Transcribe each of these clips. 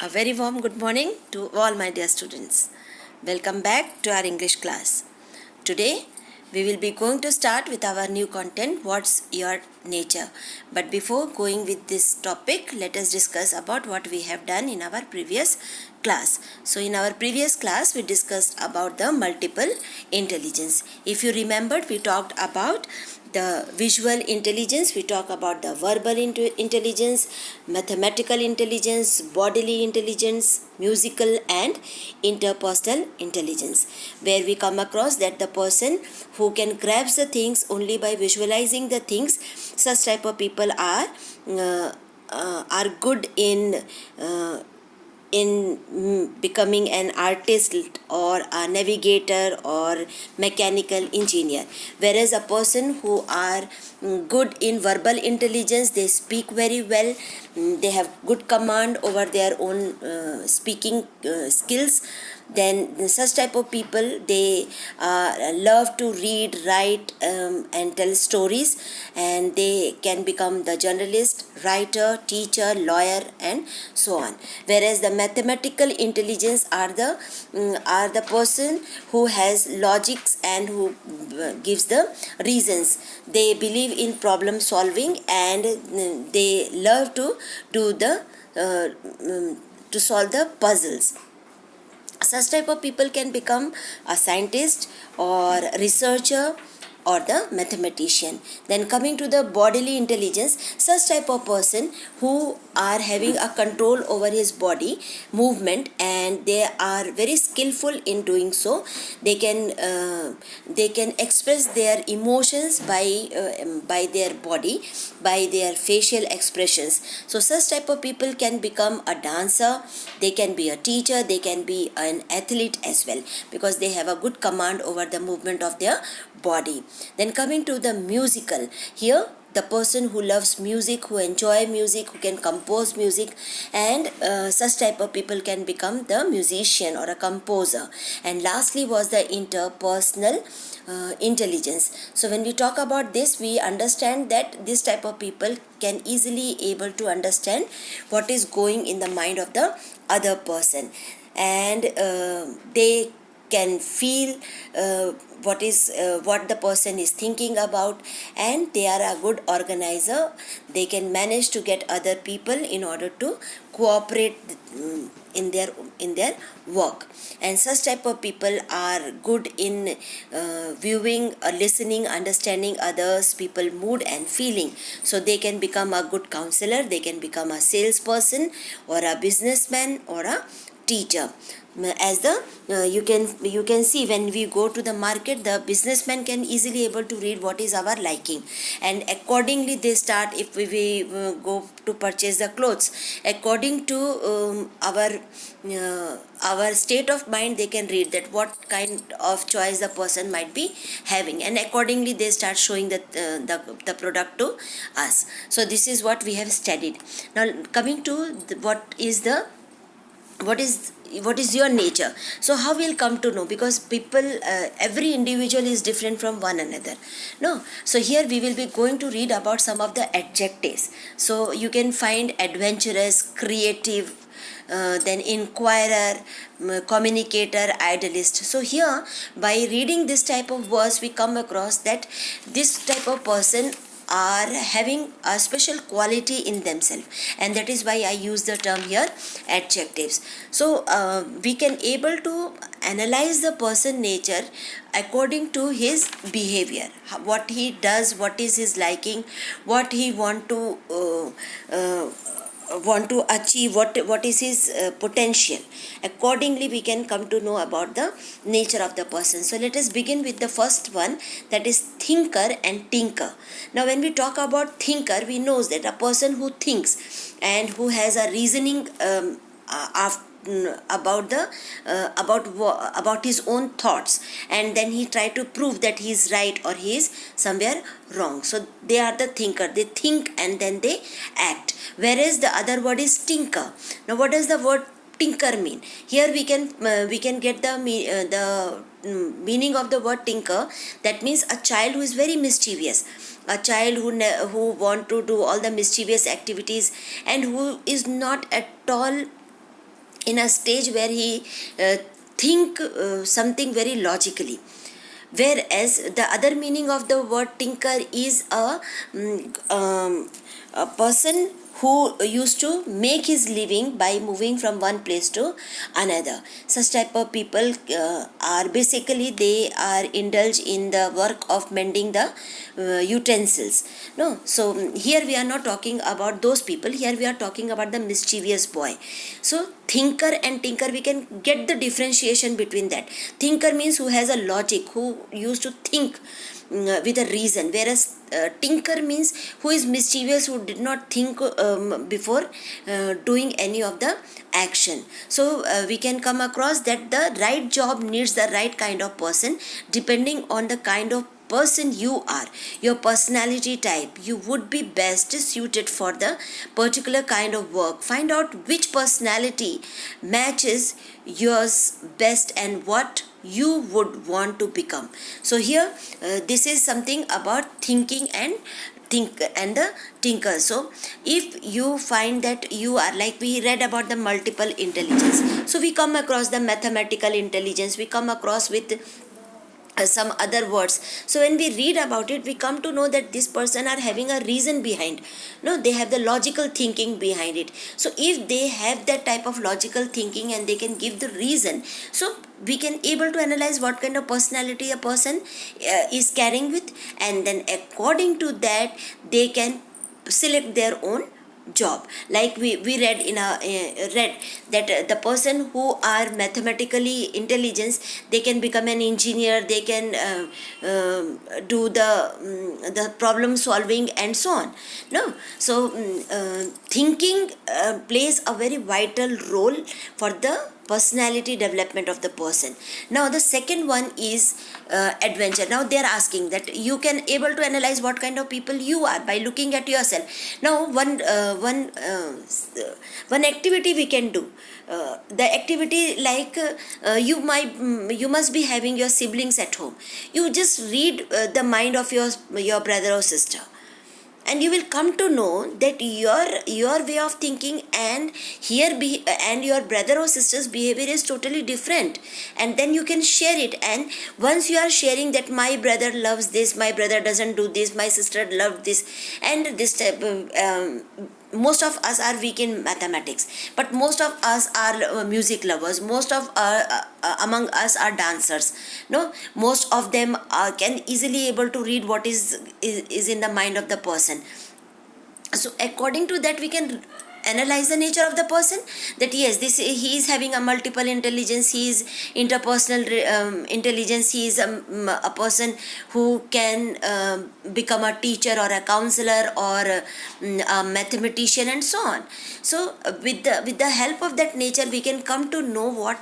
A very warm good morning to all my dear students. Welcome back to our English class. Today we will be going to start with our new content, What's Your Nature? But before going with this topic, let us discuss about what we have done in our previous class. So in our previous class we discussed about the multiple intelligence. If you remembered, we talked about the visual intelligence, we talk about the verbal intelligence, mathematical intelligence, bodily intelligence, musical and interpersonal intelligence, where we come across that the person who can grasp the things only by visualizing the things, such type of people are good in becoming an artist or a navigator or mechanical engineer, whereas a person who are good in verbal intelligence, they speak very well, they have good command over their own speaking skills, then such type of people, they love to read, write, and tell stories, and they can become the journalist, writer, teacher, lawyer and so on. Whereas the mathematical intelligence are the person who has logics and who gives the reasons. They believe in problem solving, and they love to do the to solve the puzzles. Such type of people can become a scientist or researcher or the mathematician. Then coming to the bodily intelligence, such type of person who are having a control over his body movement, and they are very skillful in doing so. They can express their emotions by their body, by their facial expressions. So such type of people can become a dancer, they can be a teacher, they can be an athlete as well, because they have a good command over the movement of their body. Then coming to the musical, here the person who loves music, who enjoy music, who can compose music, and such type of people can become the musician or a composer. And lastly was the interpersonal intelligence. So when we talk about this, we understand that this type of people can easily able to understand what is going in the mind of the other person, and they can feel what the person is thinking about, and they are a good organizer. They can manage to get other people in order to cooperate in their work. And such type of people are good in viewing, listening, understanding others people mood and feeling. So they can become a good counselor, they can become a salesperson or a businessman or a teacher. As the you can see, when we go to the market, the businessman can easily able to read what is our liking, and accordingly they start. If we go to purchase the clothes, according to our state of mind, they can read that what kind of choice the person might be having, and accordingly they start showing the product to us. So this is what we have studied. Now coming to what is your nature. So how we'll come to know, because people, every individual is different from one another, no? So here we will be going to read about some of the adjectives. So you can find adventurous, creative, then inquirer, communicator, idealist. So here, by reading this type of words, we come across that this type of person are having a special quality in themselves, and that is why I use the term here adjectives. So we can able to analyze the person nature according to his behavior, what he does, what is his liking, what he want to achieve, what is his potential. Accordingly we can come to know about the nature of the person. So let us begin with the first one, that is thinker and tinker. Now when we talk about thinker, we know that a person who thinks and who has a reasoning about the about his own thoughts, and then he try to prove that he is right or he is somewhere wrong. So they are the thinker, they think and then they act. Whereas the other word is tinker. Now what does the word tinker mean? Here we can get the meaning of the word tinker. That means a child who is very mischievous, a child who want to do all the mischievous activities, and who is not at all in a stage where he think something very logically. Whereas the other meaning of the word tinker is a person who used to make his living by moving from one place to another. Such type of people are basically, they are indulged in the work of mending the utensils. No, so here we are not talking about those people. Here we are talking about the mischievous boy. So thinker and tinker, we can get the differentiation between that. Thinker means who has a logic, who used to think with a reason, whereas tinker means who is mischievous, who did not think before doing any of the action. So we can come across that the right job needs the right kind of person. Depending on the kind of person you are, your personality type, you would be best suited for the particular kind of work. Find out which personality matches yours best and what you would want to become. So here this is something about thinking and the tinker. So if you find that you are, like we read about the multiple intelligence, so we come across the mathematical intelligence, we come across with some other words. So when we read about it, we come to know that this person are having a reason behind. No, they have the logical thinking behind it. So if they have that type of logical thinking and they can give the reason, so we can able to analyze what kind of personality a person is carrying with, and then according to that they can select their own job. Like we read in a read that the person who are mathematically intelligence, they can become an engineer, they can do the problem solving and so on. No, so thinking plays a very vital role for the personality development of the person. Now the second one is adventure. Now they are asking that you can able to analyze what kind of people you are by looking at yourself. Now one activity we can do, the activity like you must be having your siblings at home. You just read the mind of your brother or sister, and you will come to know that your way of thinking and and your brother or sister's behavior is totally different. And then you can share it, and once you are sharing that my brother loves this, my brother doesn't do this, my sister loved this, and this type of most of us are weak in mathematics, but most of us are music lovers, most of among us are dancers. No, most of them can easily able to read what is in the mind of the person. So according to that we can analyze the nature of the person, that yes, this he is having a multiple intelligence, he is interpersonal intelligence, he is a person who can become a teacher or a counselor or a mathematician and so on. So with the help of that nature we can come to know what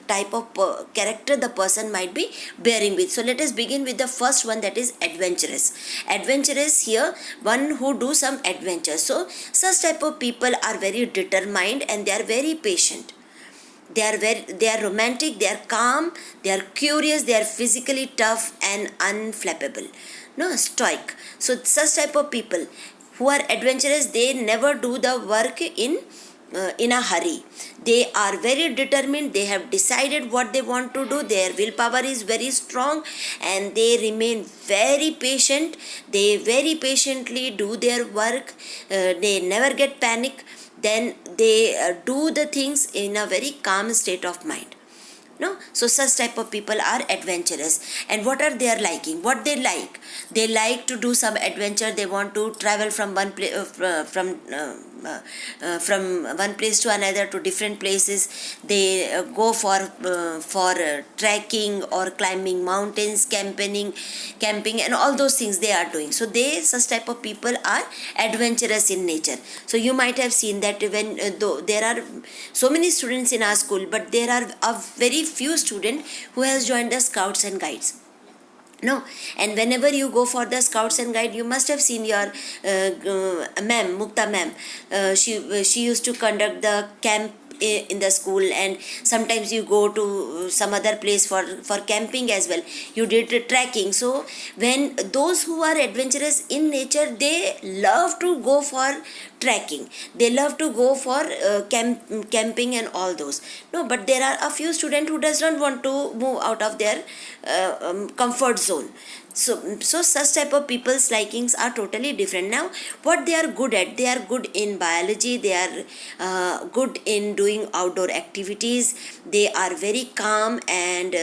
type of character the person might be bearing with. So let us begin with the first one, that is adventurous. Adventurous here, one who do some adventure. So such type of people are very determined and they are very patient. They are romantic, they are calm, they are curious, they are physically tough and unflappable. No, stoic. So such type of people who are adventurous, they never do the work in a hurry. They are very determined, they have decided what they want to do, their willpower is very strong, and they remain very patient. They very patiently do their work, they never get panic, then they do the things in a very calm state of mind. No, so such type of people are adventurous. And what are their liking, what they like to do some adventure. They want to travel from one place from one place to another, to different places. They go for trekking or climbing mountains, camping and all those things they are doing. So such type of people are adventurous in nature. So you might have seen that when though there are so many students in our school, but there are a very few students who has joined the Scouts and Guides. No, and whenever you go for the Scouts and Guide, you must have seen your ma'am, Mukta ma'am. She used to conduct the in the school, and sometimes you go to some other place for camping as well. You did trekking. So when those who are adventurous in nature, they love to go for trekking, they love to go for camping and all those. No, but there are a few students who does not want to move out of their comfort zone. So such type of people's likings are totally different. Now what they are good at, they are good in biology, they are good in doing outdoor activities, they are very calm, and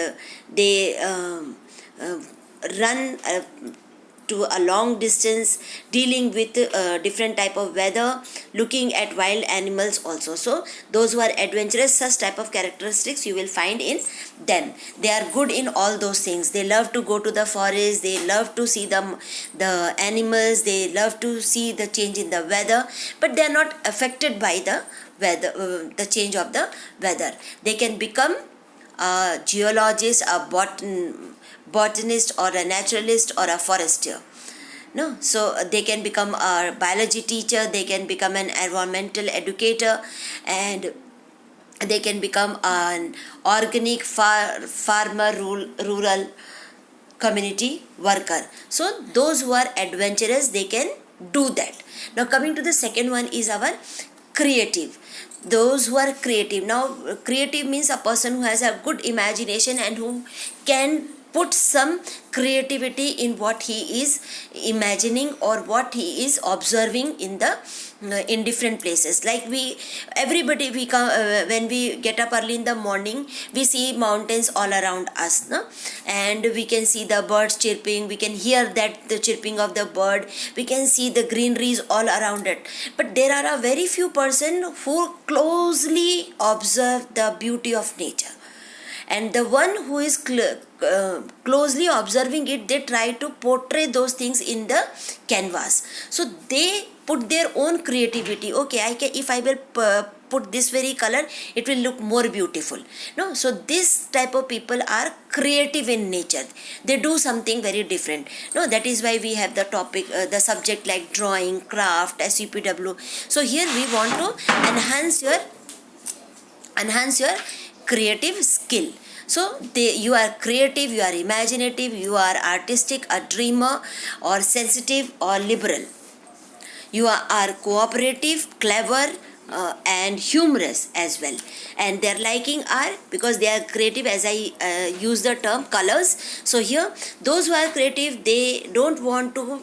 they uh, run to a long distance, dealing with different type of weather, looking at wild animals also. So those who are adventurous, such type of characteristics you will find in them. They are good in all those things. They love to go to the forest, they love to see the animals, they love to see the change in the weather, but they are not affected by the weather, the change of the weather. They can become a geologist, a botanist, or a naturalist, or a forester. No, so they can become a biology teacher, they can become an environmental educator, and they can become an organic farmer, rural community worker. So those who are adventurous, they can do that. Now coming to the second one is our creative. Those who are creative. Now creative means a person who has a good imagination and who can put some creativity in what he is imagining or what he is observing in the in different places. Like everybody, we come when we get up early in the morning, we see mountains all around us, no? And we can see the birds chirping, we can hear that the chirping of the bird, we can see the greeneries all around it. But there are a very few person who closely observe the beauty of nature, and the one who is closely observing it, they try to portray those things in the canvas. So they put their own creativity. Okay, if I will put this very color, it will look more beautiful. No, so this type of people are creative in nature, they do something very different. No, that is why we have the topic, the subject like drawing, craft, SUPW. So here we want to enhance your creative skill. So you are creative, you are imaginative, you are artistic, a dreamer, or sensitive, or liberal. You are cooperative, clever, and humorous as well. And their liking are, because they are creative, as I use the term colors. So here those who are creative, they don't want to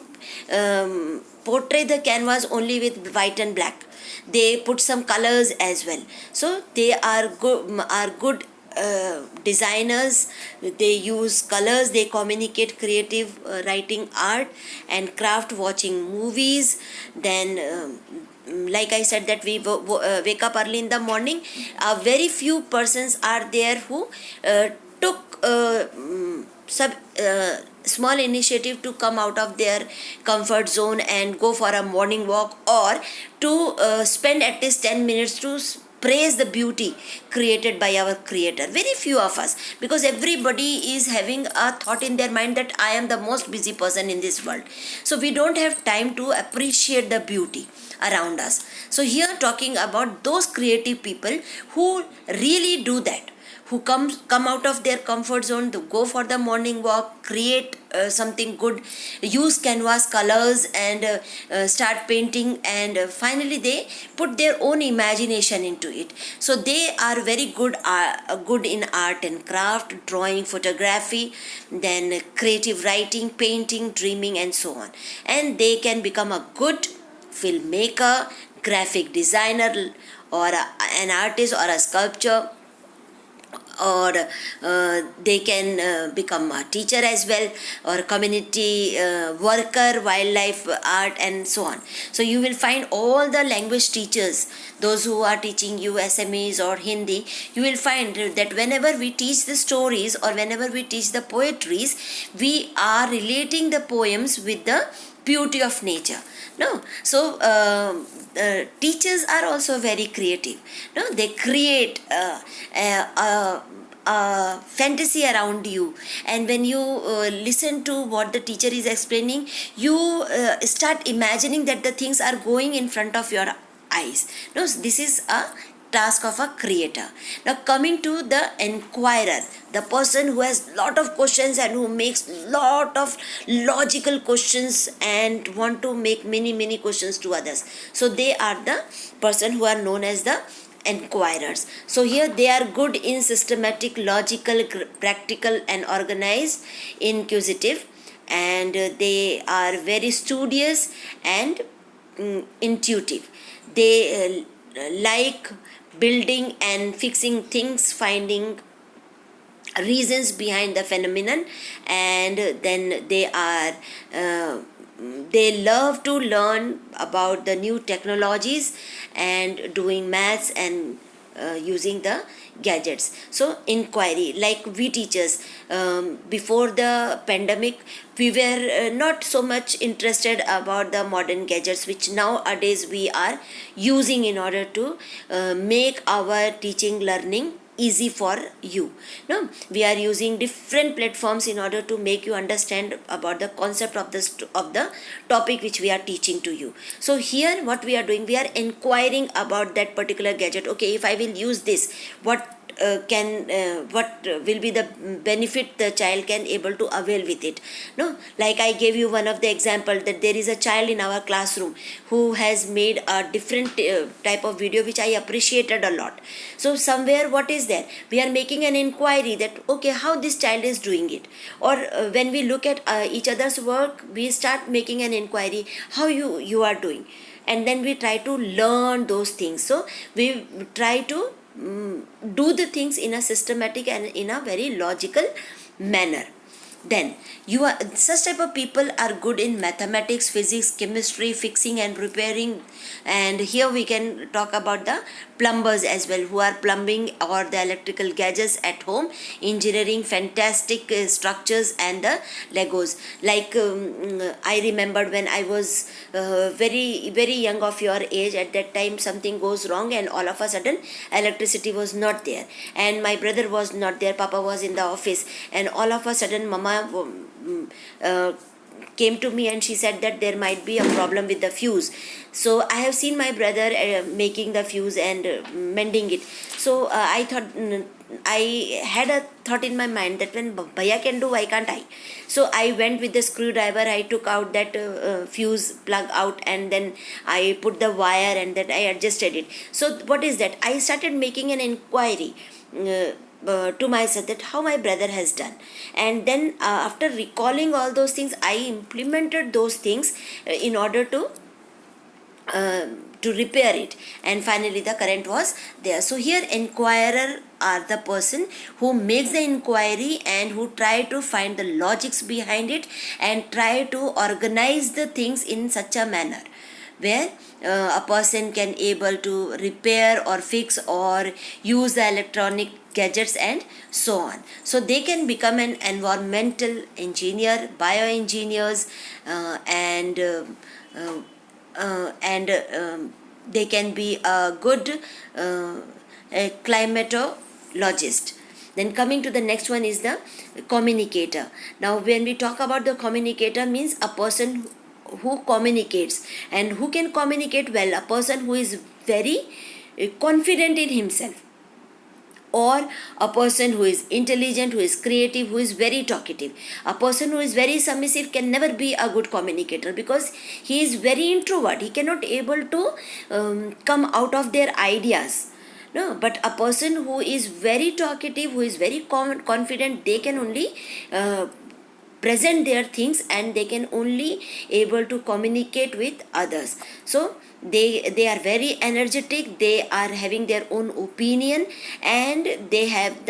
portray the canvas only with white and black, they put some colors as well. So they are good designers, they use colors, they communicate creative writing, art and craft, watching movies. Then like I said that we wake up early in the morning, very few persons are there who took sub small initiative to come out of their comfort zone and go for a morning walk, or to spend at least 10 minutes to praise the beauty created by our creator. Very few of us, because everybody is having a thought in their mind that I am the most busy person in this world, so we don't have time to appreciate the beauty around us. So here talking about those creative people who really do that, who come out of their comfort zone to go for the morning walk, create something good, use canvas colors, and start painting, and finally they put their own imagination into it. So they are very good in art and craft, drawing, photography, then creative writing, painting, dreaming, and so on. And they can become a good filmmaker, graphic designer, or an artist, or a sculptor, or they can become a teacher as well, or community worker, wildlife art, and so on. So you will find all the language teachers, those who are teaching you SMEs or Hindi, you will find that whenever we teach the stories or whenever we teach the poetries, we are relating the poems with the beauty of nature. No, so teachers are also very creative. No, they create fantasy around you, and when you listen to what the teacher is explaining, you start imagining that the things are going in front of your eyes. No, so this is a task of a creator. Now coming to the inquirer, the person who has lot of questions and who makes lot of logical questions and want to make many questions to others. So they are the person who are known as the inquirers. So here they are good in systematic, logical, practical and organized, inquisitive, and they are very studious and intuitive. They like building and fixing things, finding reasons behind the phenomenon, and then uh, they love to learn about the new technologies and doing maths and using the gadgets. So inquiry, like we teachers, before the pandemic we were not so much interested about the modern gadgets which nowadays we are using in order to make our teaching learning easy for you. No, we are using different platforms in order to make you understand about the concept of the topic which we are teaching to you. So here what we are doing, we are inquiring about that particular gadget. Okay, if I will use this, what will be the benefit the child can able to avail with it. No, like I gave you one of the example that there is a child in our classroom who has made a different type of video which I appreciated a lot. So somewhere what is there, we are making an inquiry that okay, how this child is doing it, or when we look at each other's work, we start making an inquiry how you are doing, and then we try to learn those things. So we try to do the things in a systematic and in a very logical manner. Then you are such type of people are good in mathematics, physics, chemistry, fixing and repairing. And here we can talk about the plumbers as well, who are plumbing or the electrical gadgets at home, engineering fantastic structures and the legos. Like I remembered when I was very young of your age, at that time something goes wrong and all of a sudden electricity was not there and my brother was not there, papa was in the office, and all of a sudden mama came to me and she said that there might be a problem with the fuse. So I have seen my brother making the fuse and mending it. So I thought, I had a thought in my mind that when bhaiya can do, why can't I? So I went with the screwdriver, I took out that fuse plug out, and then I put the wire and then I adjusted it. So what is that, I started making an inquiry to myself that how my brother has done, and then after recalling all those things, I implemented those things in order to repair it, and finally the current was there. So here inquirer are the person who makes the inquiry and who try to find the logics behind it and try to organize the things in such a manner where a person can able to repair or fix or use the electronic gadgets and so on. So they can become an environmental engineer, bioengineers, and they can be a good a climatologist. Then coming to the next one is the communicator. Now when we talk about the communicator, means a person who communicates, and who can communicate well, a person who is very confident in himself, or a person who is intelligent, who is creative, who is very talkative. A person who is very submissive can never be a good communicator because he is very introvert, he cannot able to come out of their ideas. No, but a person who is very talkative, who is very confident, they can only present their things and they can only able to communicate with others. So they are very energetic, they are having their own opinion, and they have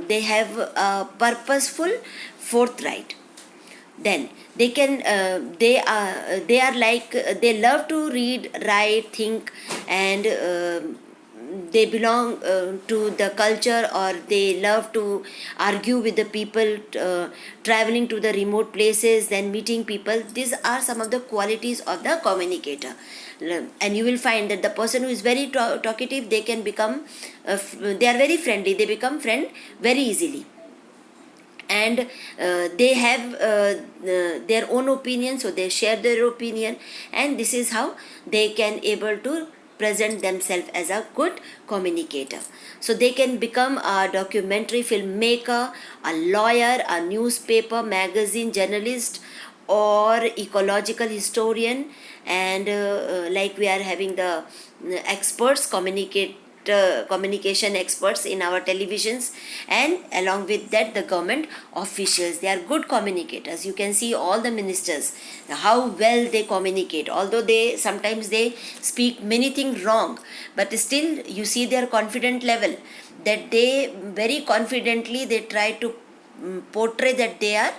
they have a purposeful forthright. Then they are like they love to read, write, think, and they belong to the culture, or they love to argue with the people, traveling to the remote places, then meeting people. These are some of the qualities of the communicator. And you will find that the person who is very talkative, they can become they are very friendly, they become friend very easily, and they have their own opinion, so they share their opinion, and this is how they can able to present themselves as a good communicator. So they can become a documentary filmmaker, a lawyer, a newspaper, magazine journalist, or ecological historian. And like we are having the experts communication experts in our televisions, and along with that the government officials, they are good communicators. You can see all the ministers, how well they communicate, although they sometimes they speak many things wrong, but still you see their confident level, that they very confidently they try to portray that they are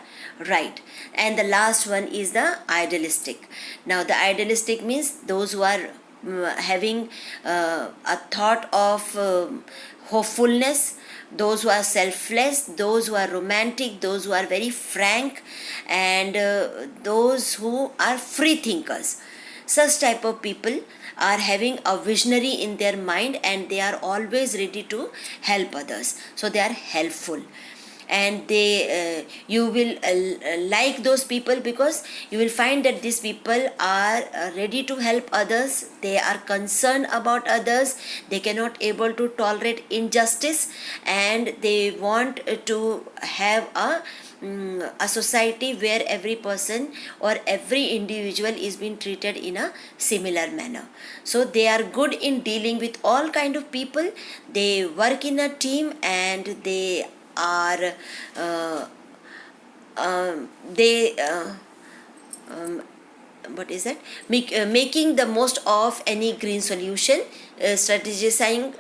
right. And the last one is the idealistic. Now the idealistic means those who are having a thought of hopefulness, those who are selfless, those who are romantic, those who are very frank, and those who are free thinkers. Such type of people are having a visionary in their mind, and they are always ready to help others, so they are helpful. And they you will like those people, because you will find that these people are ready to help others, they are concerned about others, they cannot able to tolerate injustice, and they want to have a society where every person or every individual is being treated in a similar manner. So they are good in dealing with all kind of people, they work in a team, and they are they what is that, making the most of any green solution, strategizing,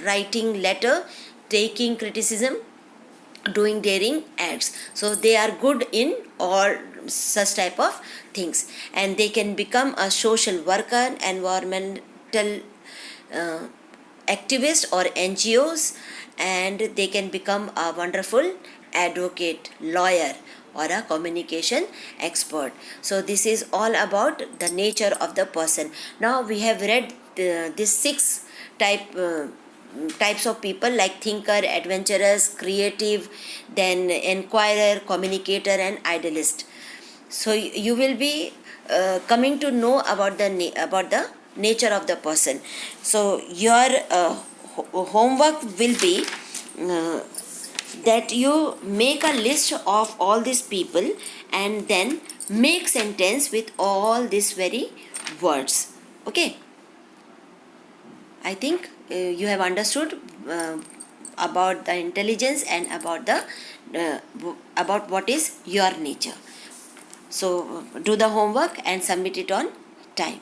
writing letter, taking criticism, doing daring acts. So they are good in all such type of things, and they can become a social worker, environmental uh, activist or NGOs, and they can become a wonderful advocate, lawyer, or a communication expert. So this is all about the nature of the person. Now we have read these six types of people, like thinker, adventurous, creative, then inquirer, communicator, and idealist. So you will be coming to know about the nature of the person. So your homework will be uh, that you make a list of all these people, and then make sentence with all these very words. Okay, I think you have understood about the intelligence, and about what is your nature. So do the homework and submit it on time.